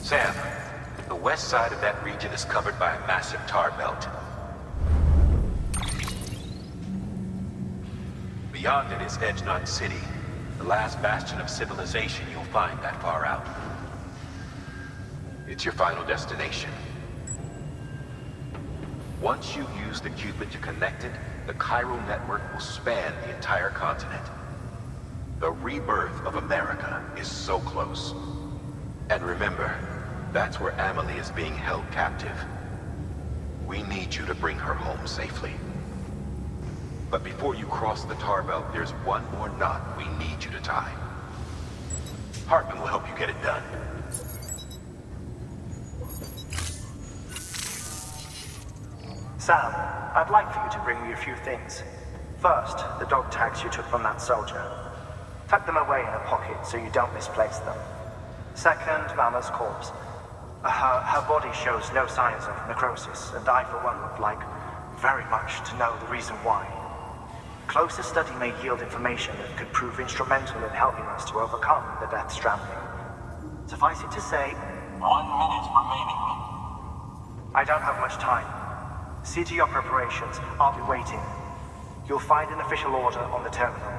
Sam, the west side of that region is covered by a massive tar belt. Beyond it is Edgenot City, the last bastion of civilization you'll find that far out. It's your final destination. Once you use the Cupid to connect it, the chiral network will span the entire continent. The rebirth of America is so close. And remember, that's where Amelie is being held captive. We need you to bring her home safely. But before you cross the tar belt, there's one more knot we need you to tie. Heartman will help you get it done. Sam, I'd like for you to bring me a few things. First, the dog tags you took from that soldier. Tuck them away in a pocket so you don't misplace them. Second, Mama's corpse. Her body shows no signs of necrosis, and I, for one, would like very much to know the reason why. Closer study may yield information that could prove instrumental in helping us to overcome the Death Stranding. Suffice it to say, 1 minute remaining. I don't have much time. See to your preparations. I'll be waiting. You'll find an official order on the terminal.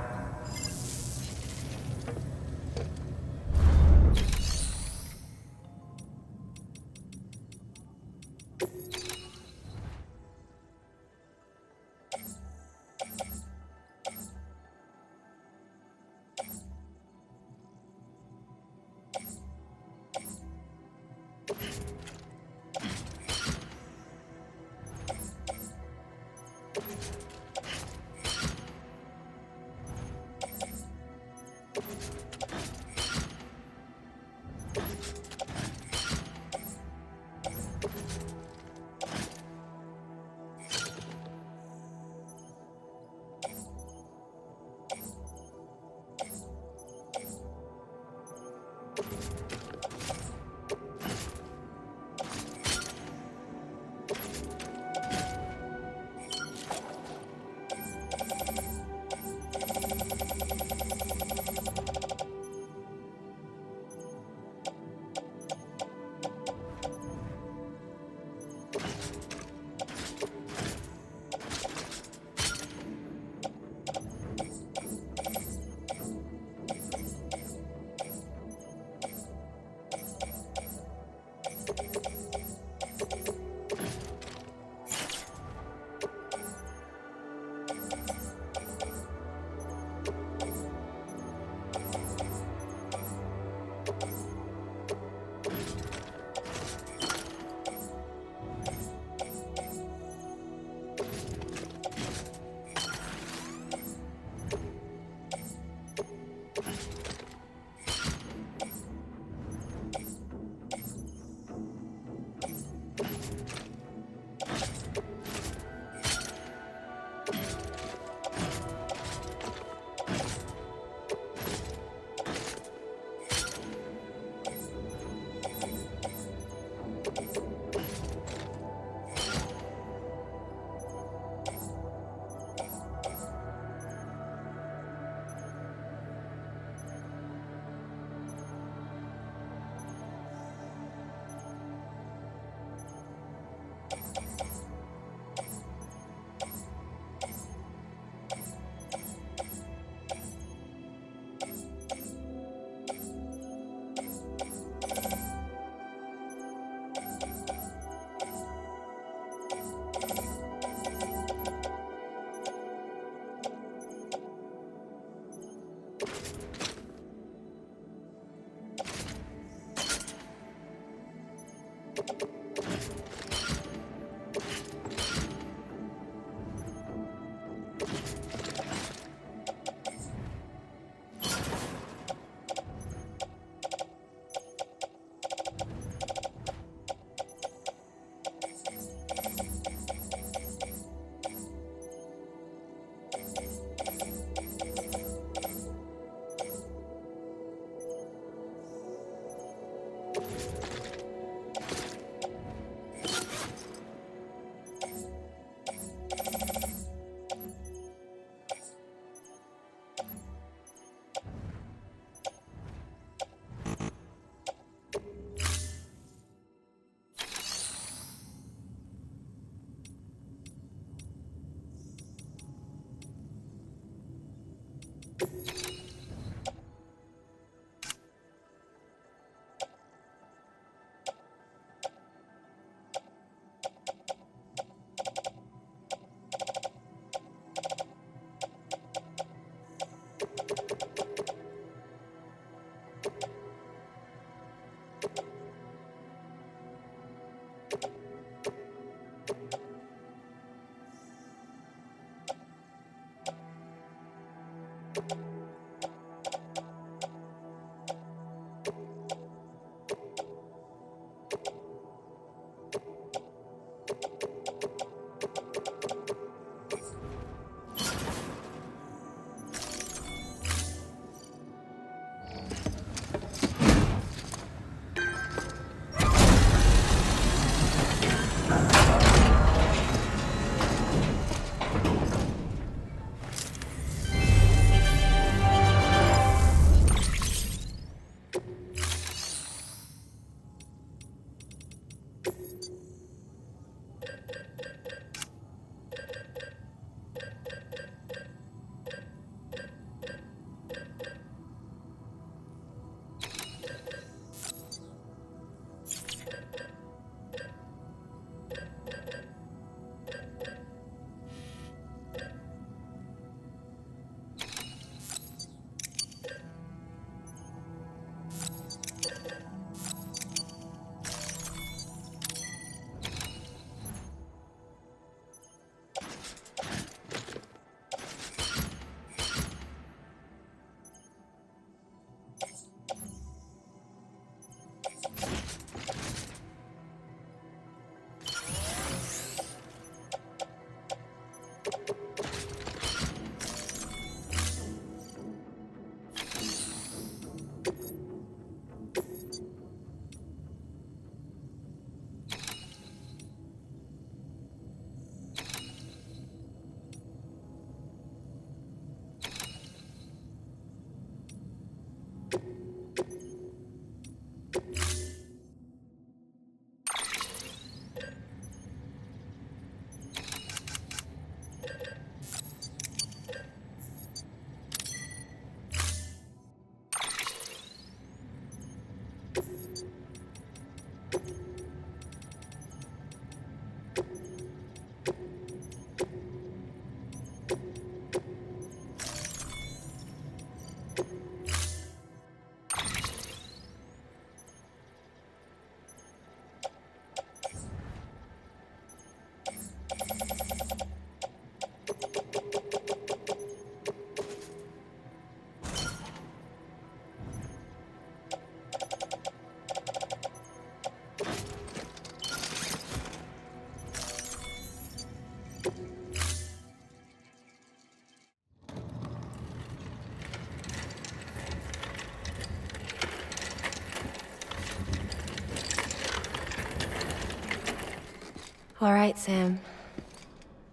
All right, Sam.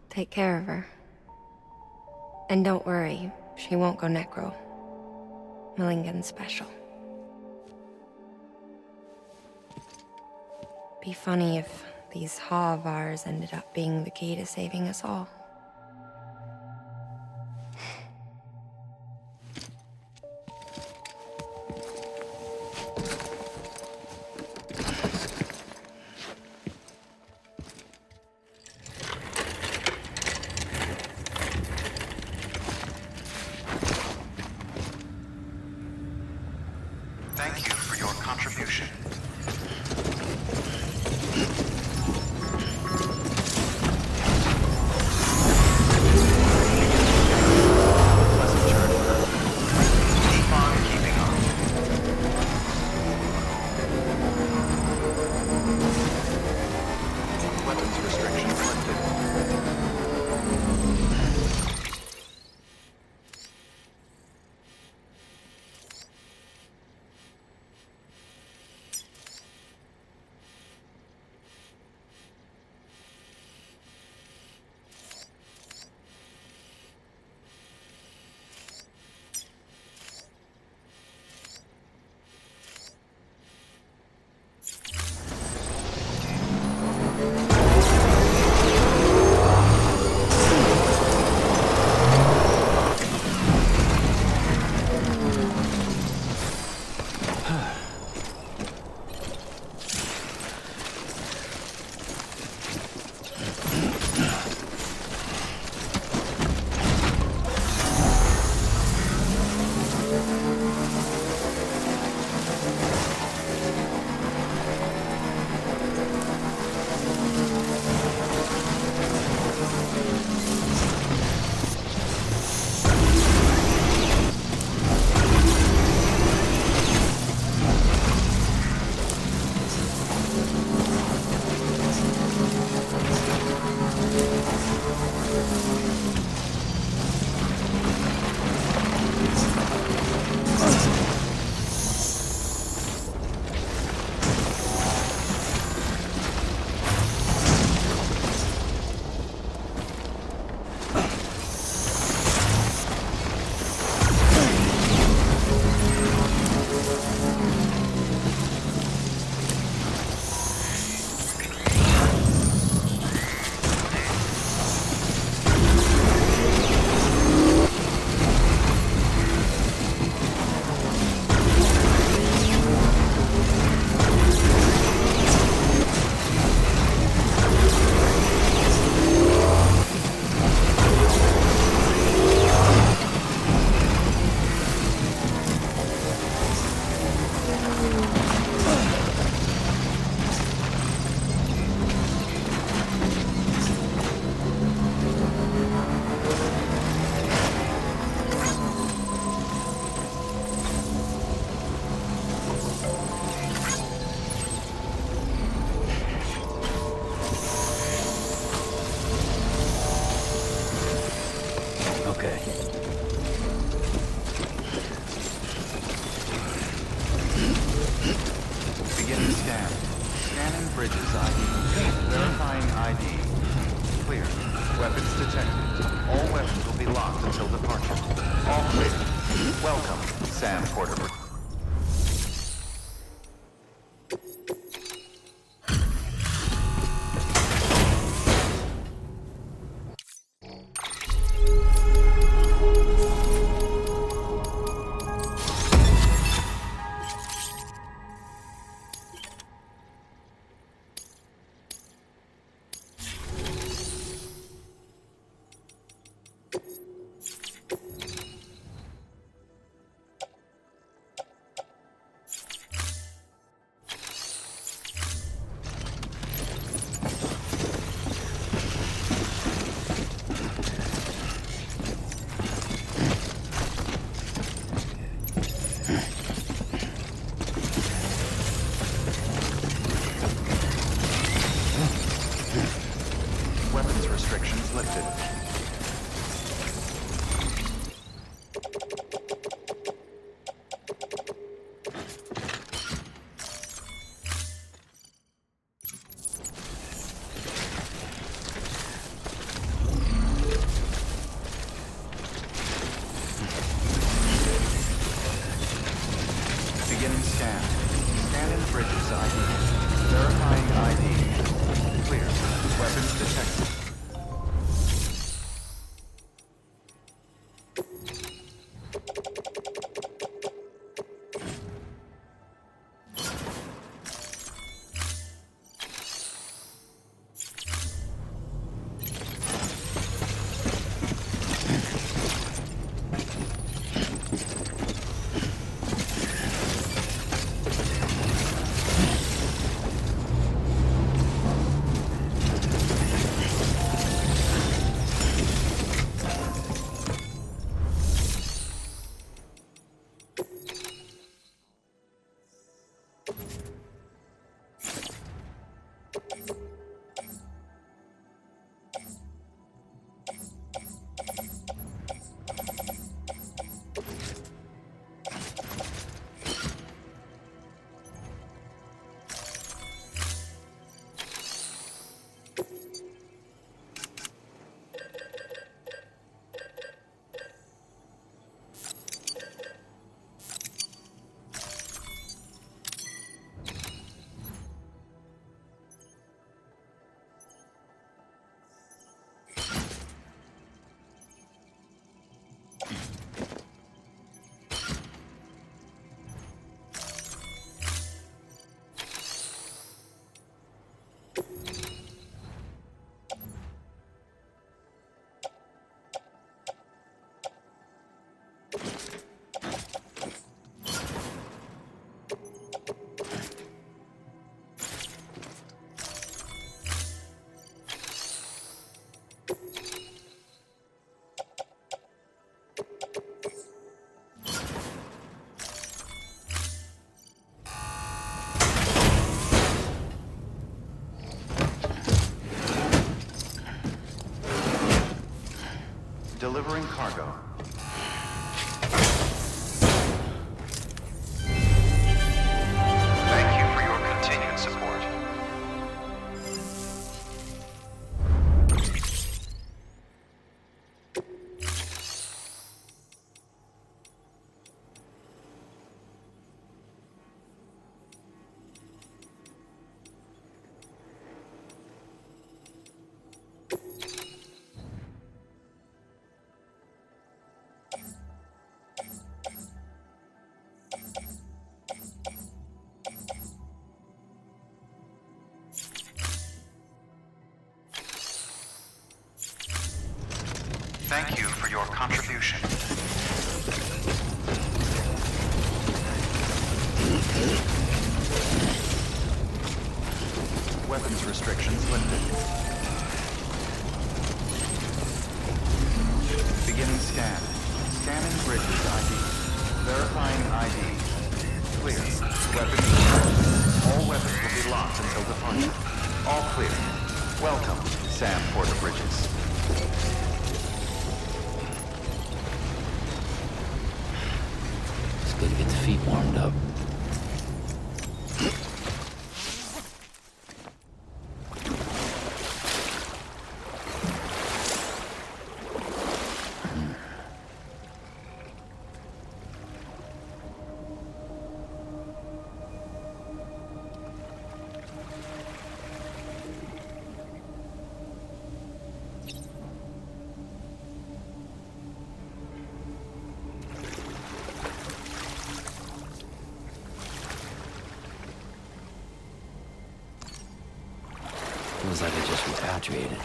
Take care of her. And don't worry, she won't go necro. Millingan's special. Be funny if these Ha of ours ended up being the key to saving us all. Thank you for your contribution. Pleasant journey. Keep on keeping on. Weapons restrictions lifted. Bridges ID. Verifying ID. Clear. Weapons detected. All weapons will be locked until departure. All clear. Welcome, Sam Porter. scan. Scanning bridges ID. Verifying ID. Clear. Weapons detected. Delivering cargo. Thank you for your continued support. Thank you for your contribution. Weapons restrictions lifted. Beginning scan. Scanning bridges ID. Verifying ID. Clear. Weapons detected. All weapons will be locked until departure. All clear. Welcome, Sam Porter Bridges. It's good to get the feet warmed up. Feels like I just repatriated.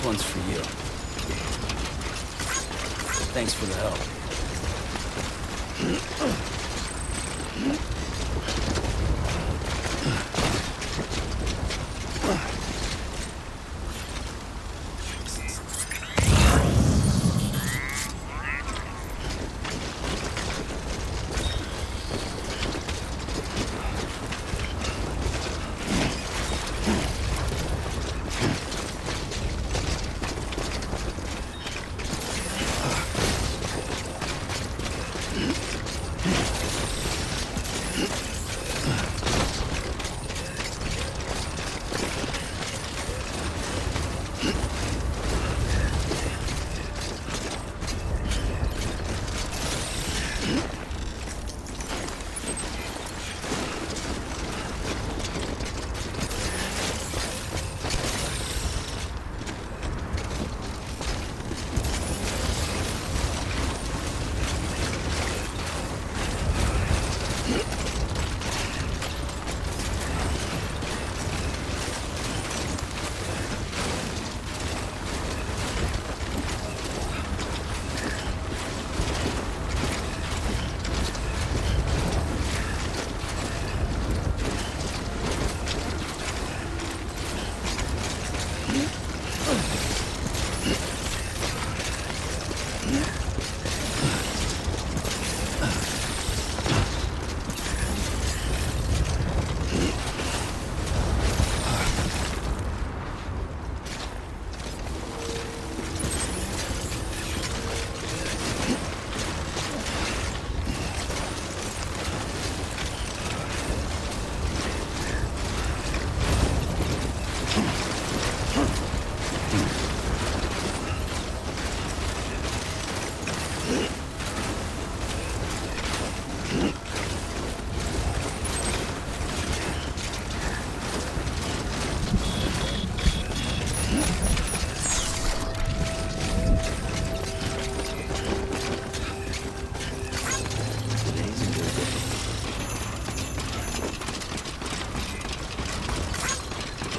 one's for you. Thanks for the help.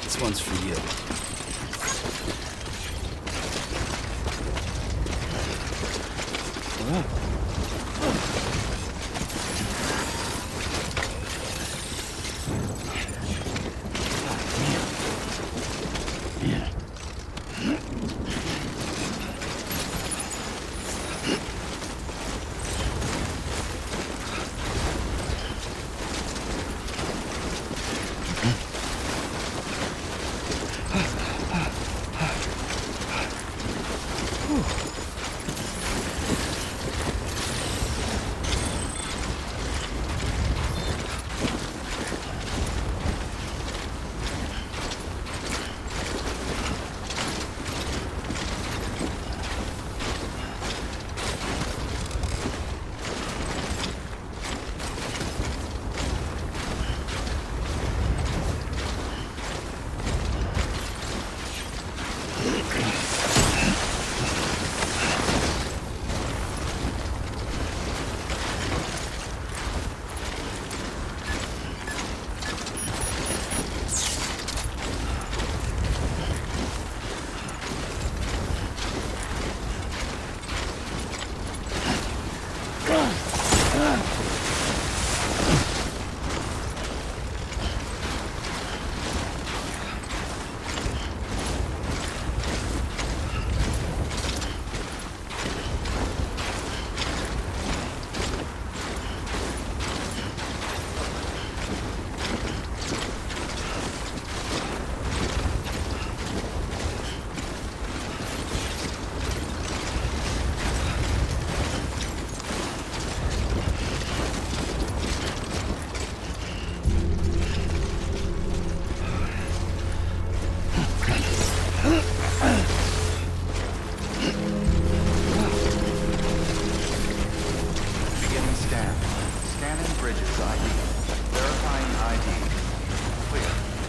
This one's for you.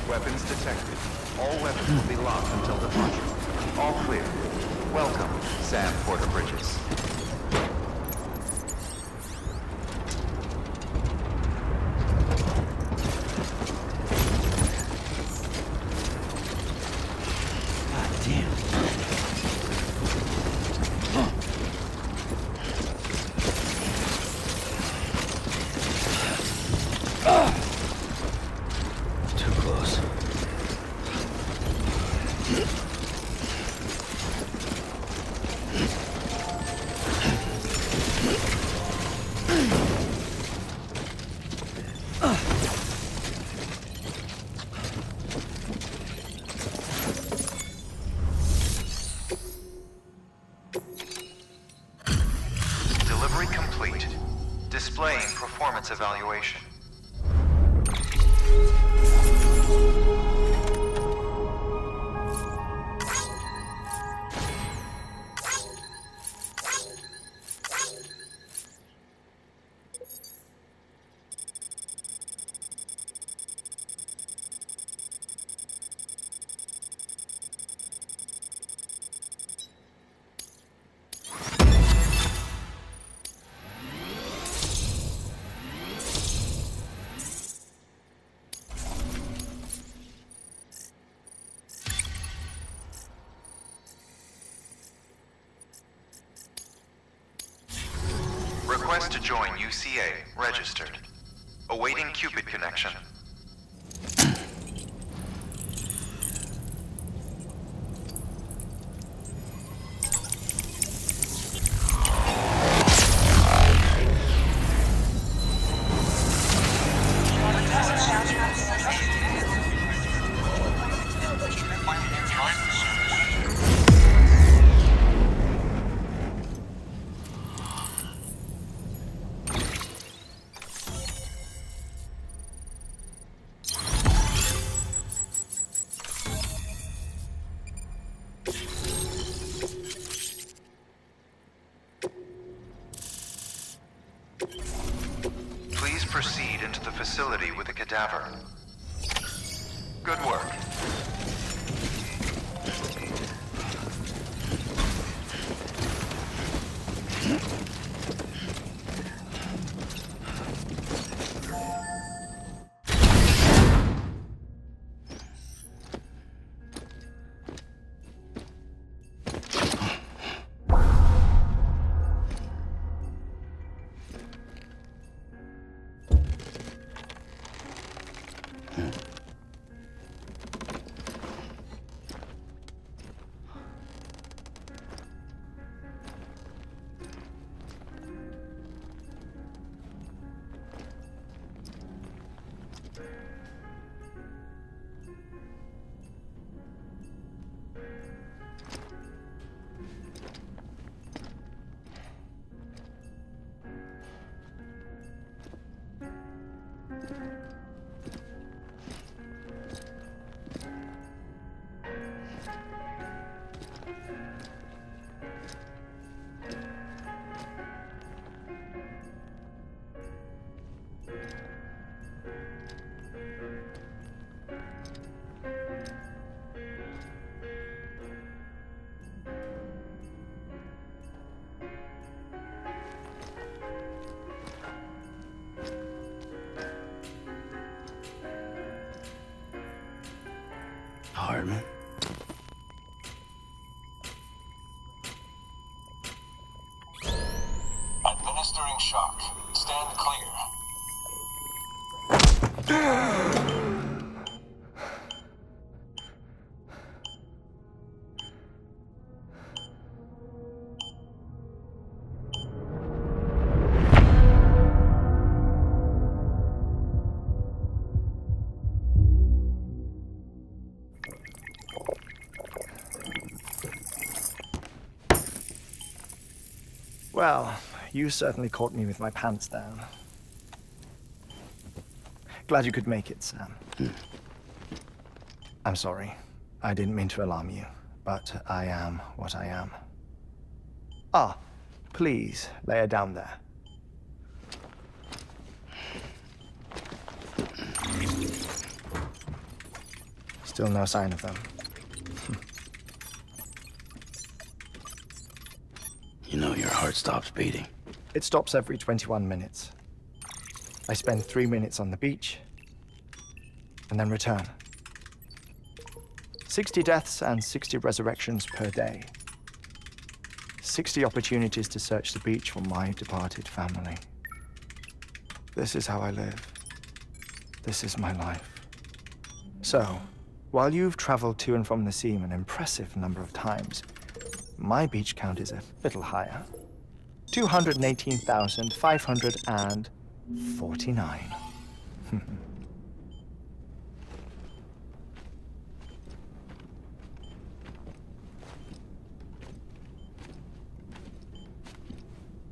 Weapons detected. All weapons will be locked until departure. All clear. Welcome, Sam Porter Bridges. God damn. its evaluation. Request to join UCA. Registered. Awaiting Cupid connection. Please proceed into the facility with the cadaver. Good work. Heartman. Administering shock. Stand clear. Well, you certainly caught me with my pants down. Glad you could make it, Sam. I'm sorry. I didn't mean to alarm you, but I am what I am. Ah, please, lay her down there. Still no sign of them. You know your heart stops beating. It stops every 21 minutes. I spend 3 minutes on the beach, and then return. 60 deaths and 60 resurrections per day. 60 opportunities to search the beach for my departed family. This is how I live. This is my life. So, while you've traveled to and from the seam an impressive number of times, my beach count is a little higher. 218,549.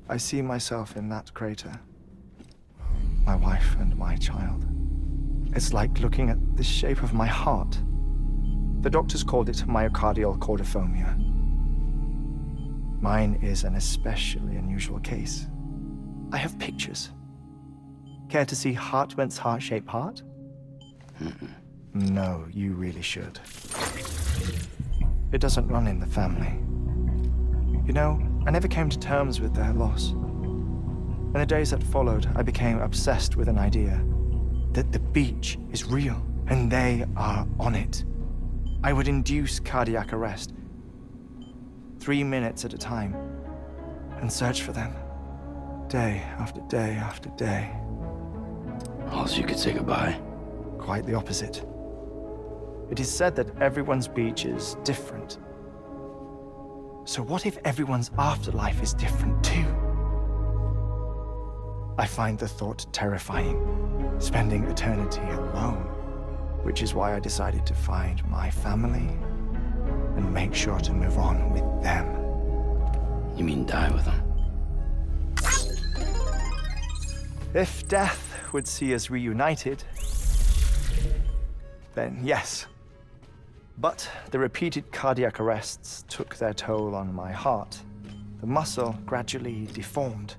I see myself in that crater. My wife and my child. It's like looking at the shape of my heart. The doctors called it myocardial cordiformia. Mine is an especially unusual case. I have pictures. Care to see Heartman's heart-shaped heart? No, you really should. It doesn't run in the family. You know, I never came to terms with their loss. In the days that followed, I became obsessed with an idea that the beach is real and they are on it. I would induce cardiac arrest, 3 minutes at a time, and search for them, day after day after day. Also, you could say goodbye. Quite the opposite. It is said that everyone's beach is different. So what if everyone's afterlife is different too? I find the thought terrifying, spending eternity alone, which is why I decided to find my family and make sure to move on with them. You mean die with them? If death would see us reunited, then yes. But the repeated cardiac arrests took their toll on my heart. The muscle gradually deformed.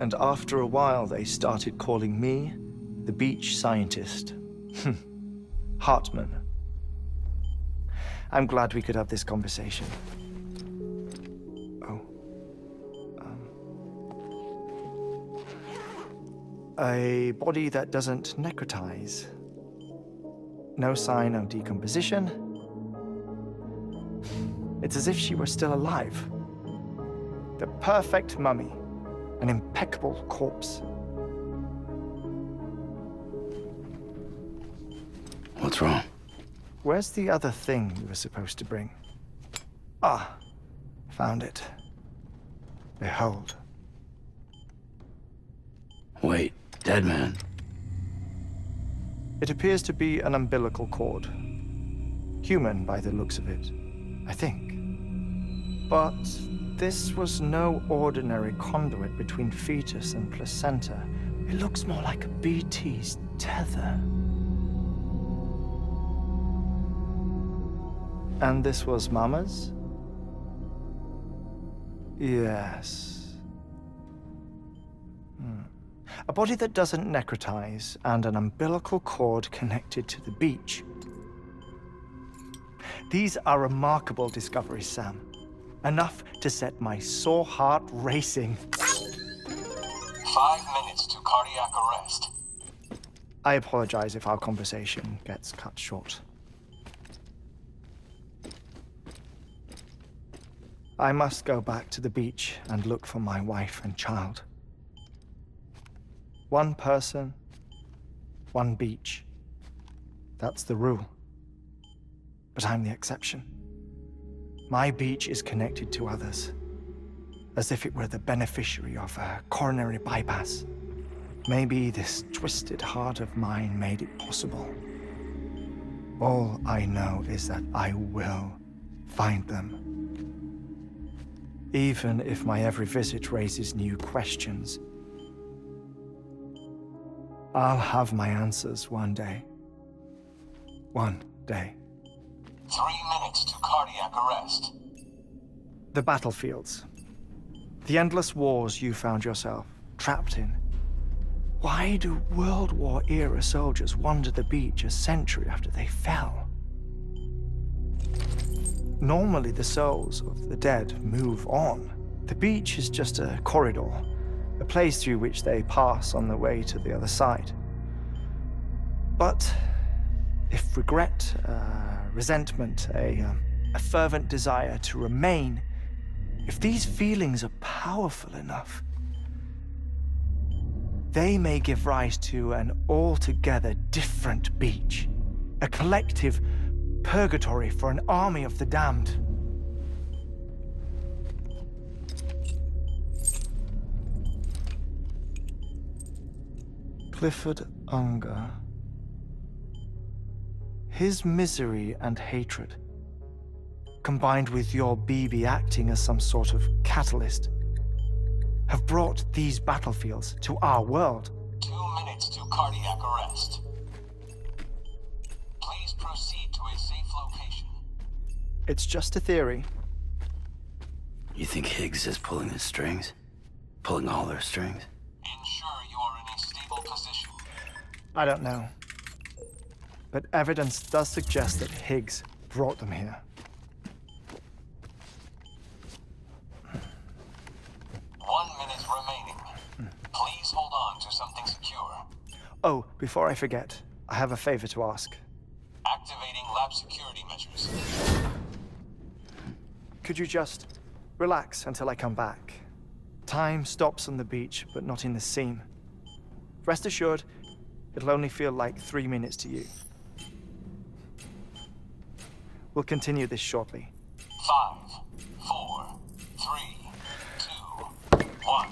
And after a while, they started calling me the beach scientist. Heartman. I'm glad we could have this conversation. A body that doesn't necrotize. No sign of decomposition. It's as if she were still alive. The perfect mummy. An impeccable corpse. What's wrong? Where's the other thing you were supposed to bring? Ah, found it. Behold. Wait, dead man. It appears to be an umbilical cord. Human by the looks of it, I think. But this was no ordinary conduit between fetus and placenta. It looks more like a BT's tether. And this was Mama's? Yes. A body that doesn't necrotize and an umbilical cord connected to the beach. These are remarkable discoveries, Sam. Enough to set my sore heart racing. 5 minutes to cardiac arrest. I apologize if our conversation gets cut short. I must go back to the beach and look for my wife and child. One person, one beach. That's the rule. But I'm the exception. My beach is connected to others, as if it were the beneficiary of a coronary bypass. Maybe this twisted heart of mine made it possible. All I know is that I will find them. Even if my every visit raises new questions, I'll have my answers one day. One day. 3 minutes to cardiac arrest. The battlefields. The endless wars you found yourself trapped in. Why do World War-era soldiers wander the beach a century after they fell? Normally, the souls of the dead move on. The beach is just a corridor, a place through which they pass on the way to the other side. But if regret, resentment, a fervent desire to remain, if these feelings are powerful enough, they may give rise to an altogether different beach, a collective purgatory for an army of the damned. Clifford Unger. His misery and hatred, combined with your BB acting as some sort of catalyst, have brought these battlefields to our world. 2 cardiac arrest. Please proceed to a safe location. It's just a theory. You think Higgs is pulling his strings? Pulling all their strings? Ensure you are in a stable position. I don't know. But evidence does suggest that Higgs brought them here. 1 minute remaining. Please hold on to something secure. Oh, before I forget, I have a favor to ask. Activating lab security measures. Could you just relax until I come back? Time stops on the beach, but not in the scene. Rest assured, it'll only feel like 3 minutes to you. We'll continue this shortly. 5, 4, 3, 2, 1.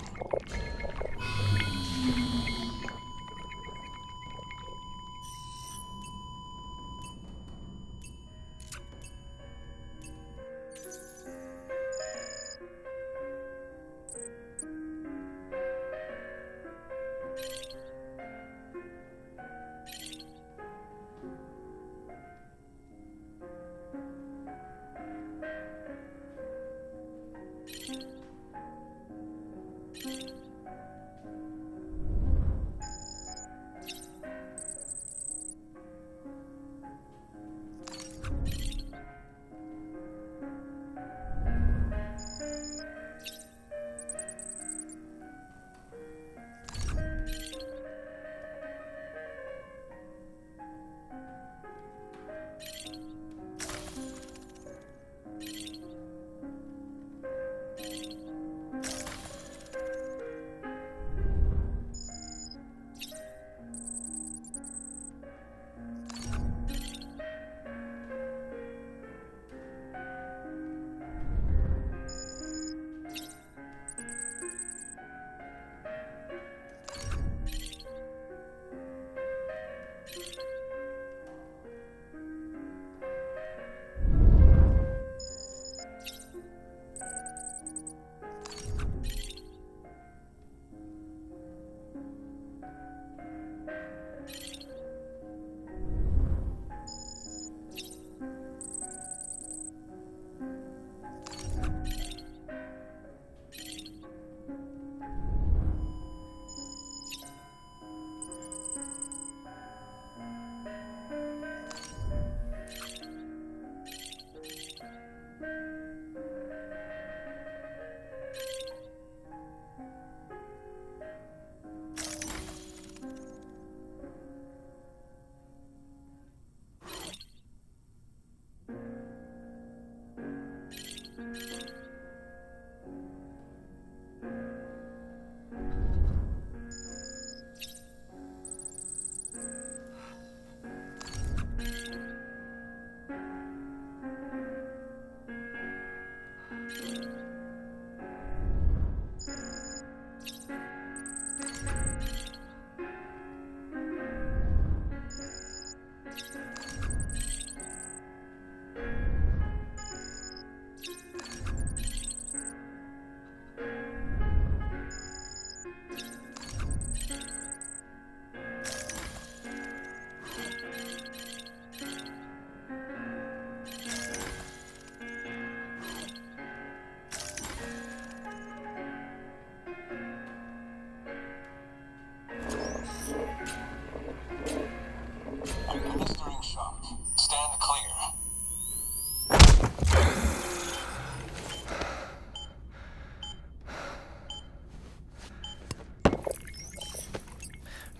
Administering shock. Stand clear.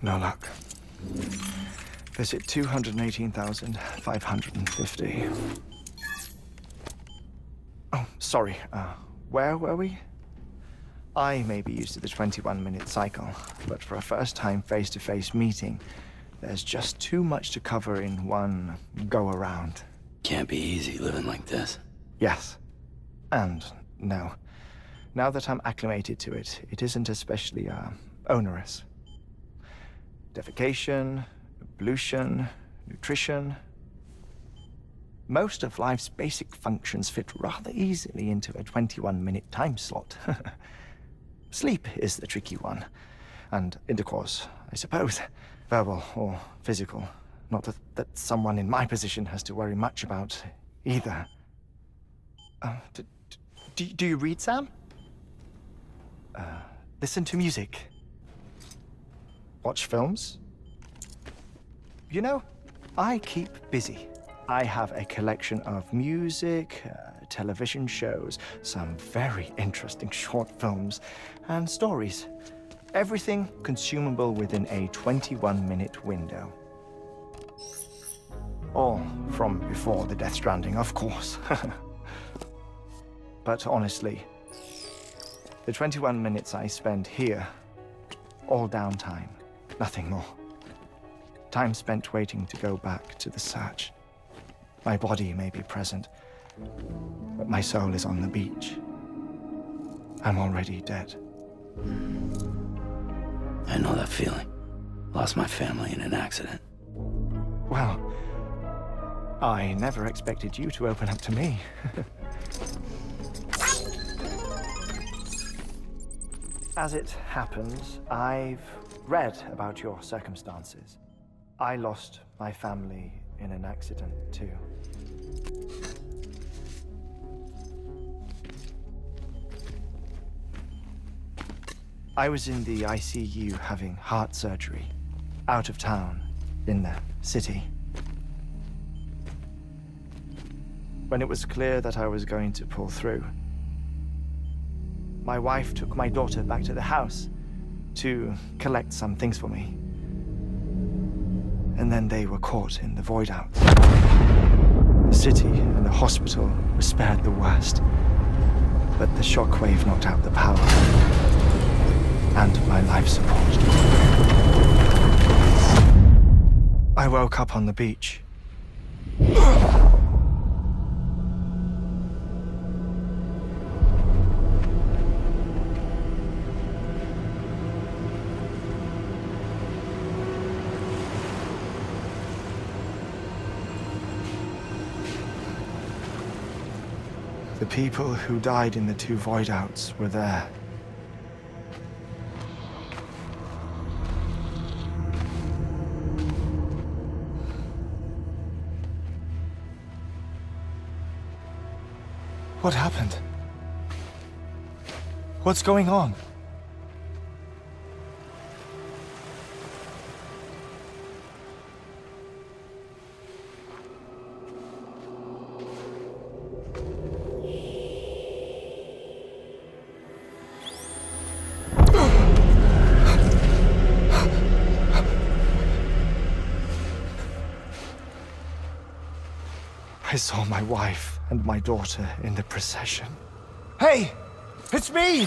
No luck. Visit 218,550. Oh, sorry. Where were we? I may be used to the 21-minute cycle, but for a first-time face-to-face meeting, there's just too much to cover in one go-around. Can't be easy living like this. Yes. And no. Now that I'm acclimated to it, it isn't especially, onerous. Defecation, ablution, nutrition. Most of life's basic functions fit rather easily into a 21-minute time slot. Sleep is the tricky one. And intercourse, I suppose. Verbal or physical. Not that someone in my position has to worry much about either. Do you read, Sam? Listen to music. Watch films? You know, I keep busy. I have a collection of music, television shows, some very interesting short films, and stories. Everything consumable within a 21-minute window. All from before the Death Stranding, of course. But honestly, the 21 minutes I spend here, all downtime, nothing more. Time spent waiting to go back to the search. My body may be present, but my soul is on the beach. I'm already dead. I know that feeling. Lost my family in an accident. Well, I never expected you to open up to me. As it happens, I've read about your circumstances. I lost my family in an accident, too. I was in the ICU having heart surgery, out of town, in the city. When it was clear that I was going to pull through, my wife took my daughter back to the house to collect some things for me. And then they were caught in the void out. The city and the hospital were spared the worst, but the shockwave knocked out the power and my life support. I woke up on the beach. The people who died in the 2 void outs were there. What happened? What's going on? I saw my wife and my daughter in the procession. Hey! It's me!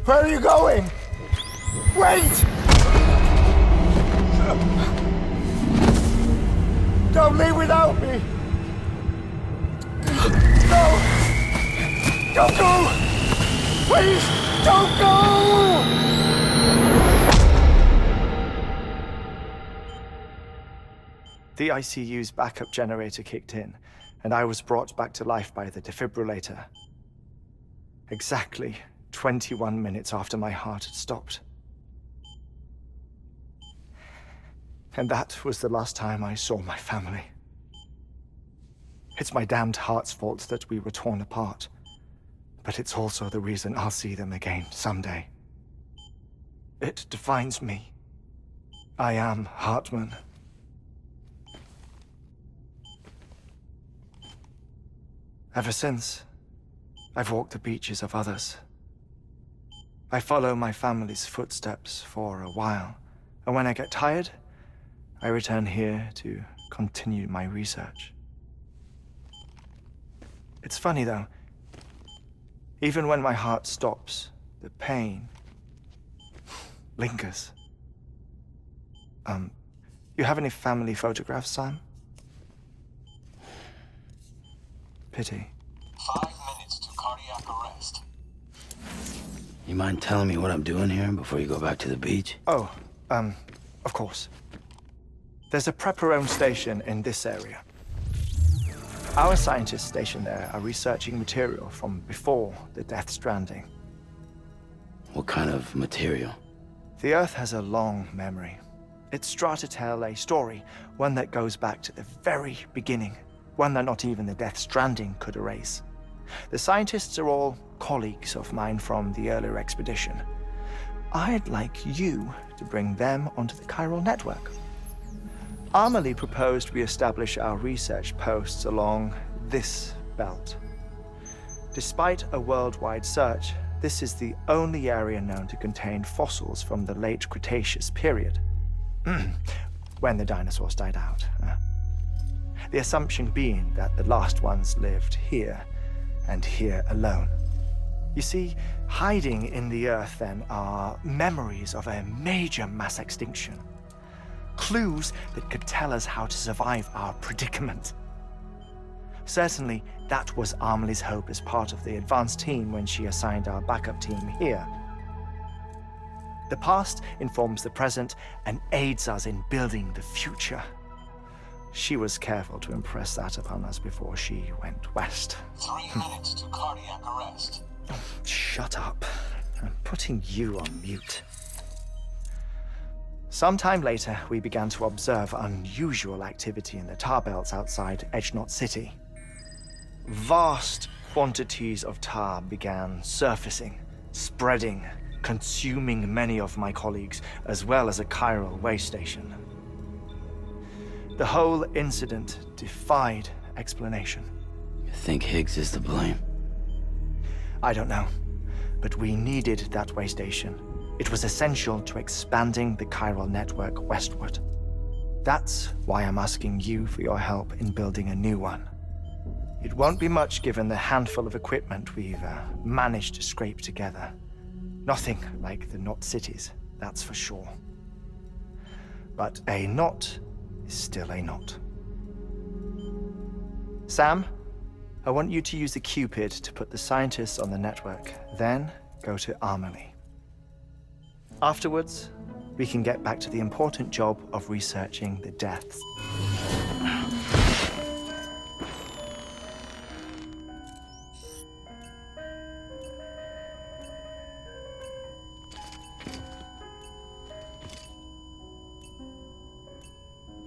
Where are you going? Wait! Don't leave without me! No! Don't go! Please, don't go! The ICU's backup generator kicked in, and I was brought back to life by the defibrillator. Exactly 21 minutes after my heart had stopped. And that was the last time I saw my family. It's my damned heart's fault that we were torn apart, but it's also the reason I'll see them again someday. It defines me. I am Heartman. Ever since, I've walked the beaches of others. I follow my family's footsteps for a while, and when I get tired, I return here to continue my research. It's funny though, even when my heart stops, the pain lingers. You have any family photographs, Sam? Pity. 5 minutes to cardiac arrest. You mind telling me what I'm doing here before you go back to the beach? Oh, of course. There's a Prepperone station in this area. Our scientists stationed there are researching material from before the Death Stranding. What kind of material? The Earth has a long memory. It's trying to tell a story, one that goes back to the very beginning, one that not even the Death Stranding could erase. The scientists are all colleagues of mine from the earlier expedition. I'd like you to bring them onto the chiral network. Amelie proposed we establish our research posts along this belt. Despite a worldwide search, this is the only area known to contain fossils from the late Cretaceous period, when the dinosaurs died out. The assumption being that the last ones lived here, and here alone. You see, hiding in the Earth then are memories of a major mass extinction. Clues that could tell us how to survive our predicament. Certainly, that was Amelie's hope as part of the advanced team when she assigned our backup team here. The past informs the present and aids us in building the future. She was careful to impress that upon us before she went west. 3 minutes to cardiac arrest. Shut up. I'm putting you on mute. Sometime later, we began to observe unusual activity in the tar belts outside Edgenot City. Vast quantities of tar began surfacing, spreading, consuming many of my colleagues, as well as a chiral waste station. The whole incident defied explanation. You think Higgs is to blame? I don't know, but we needed that way station. It was essential to expanding the chiral network westward. That's why I'm asking you for your help in building a new one. It won't be much given the handful of equipment we've managed to scrape together. Nothing like the Knot cities, that's for sure. But a knot is still a knot. Sam, I want you to use the Cupid to put the scientists on the network, then go to Amelie. Afterwards, we can get back to the important job of researching the deaths.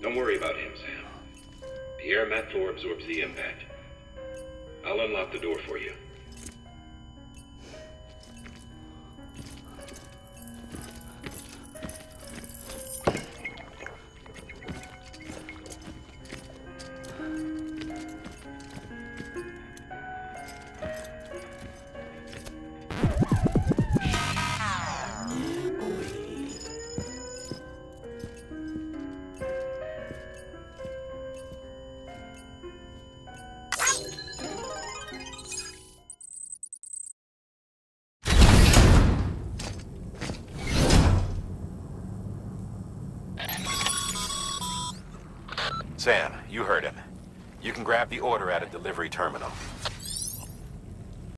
Don't worry about him, Sam. The air mat floor absorbs the impact. I'll unlock the door for you. Sam, you heard him. You can grab the order at a delivery terminal.